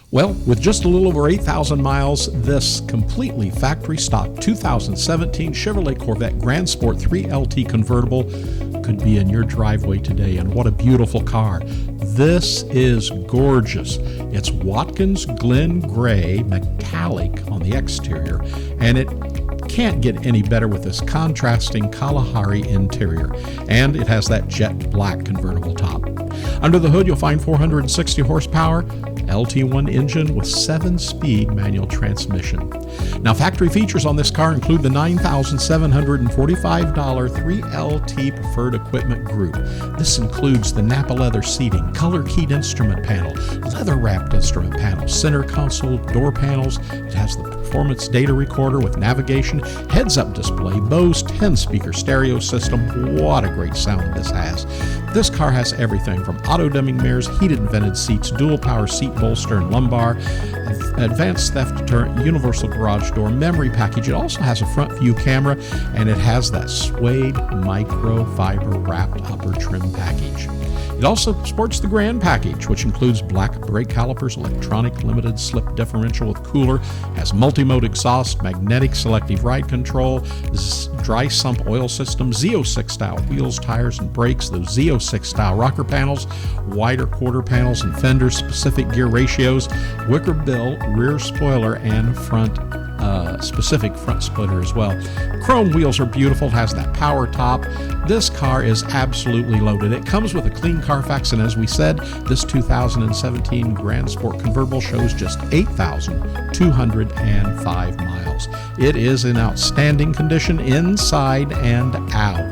Well, with just a little over 8,000 miles, this completely factory stock 2017 Chevrolet Corvette Grand Sport 3LT Convertible could be in your driveway today, and what a beautiful car. This is gorgeous. It's Watkins Glen Gray Metallic on the exterior, and it can't get any better with this contrasting Kalahari interior, and it has that jet black convertible top. Under the hood, you'll find 460 horsepower, LT1 engine with 7-speed manual transmission. Now, factory features on this car include the $9,745 3LT Preferred Equipment Group. This includes the Napa leather seating, color-keyed instrument panel, leather-wrapped instrument panel, center console, door panels. It has the performance data recorder with navigation, heads-up display, Bose 10-speaker stereo system. What a great sound this has. This car has everything from auto-dimming mirrors, heated and vented seats, dual power seat bolster and lumbar, advanced theft deterrent, universal garage door, memory package. It also has a front view camera, and it has that suede microfiber wrapped upper trim package. It also sports the Grand package, which includes black brake calipers, electronic limited slip differential with cooler, has multi-mode exhaust, magnetic selective ride control, dry sump oil system, Z06 style wheels, tires, and brakes, those Z06 style rocker panels, wider quarter panels and fenders, specific gear ratios, wicker bill, rear spoiler, and specific front splitter as well. Chrome wheels are beautiful. It has that power top. This car is absolutely loaded. It comes with a clean Carfax, and as we said, this 2017 Grand Sport Convertible shows just 8,205 miles. It is in outstanding condition inside and out.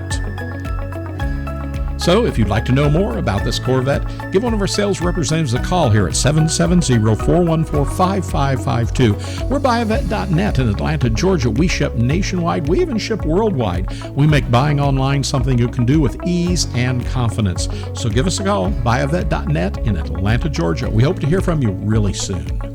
So if you'd like to know more about this Corvette, give one of our sales representatives a call here at 770-414-5552. We're buyavette.net in Atlanta, Georgia. We ship nationwide. We even ship worldwide. We make buying online something you can do with ease and confidence. So give us a call, buyavette.net in Atlanta, Georgia. We hope to hear from you really soon.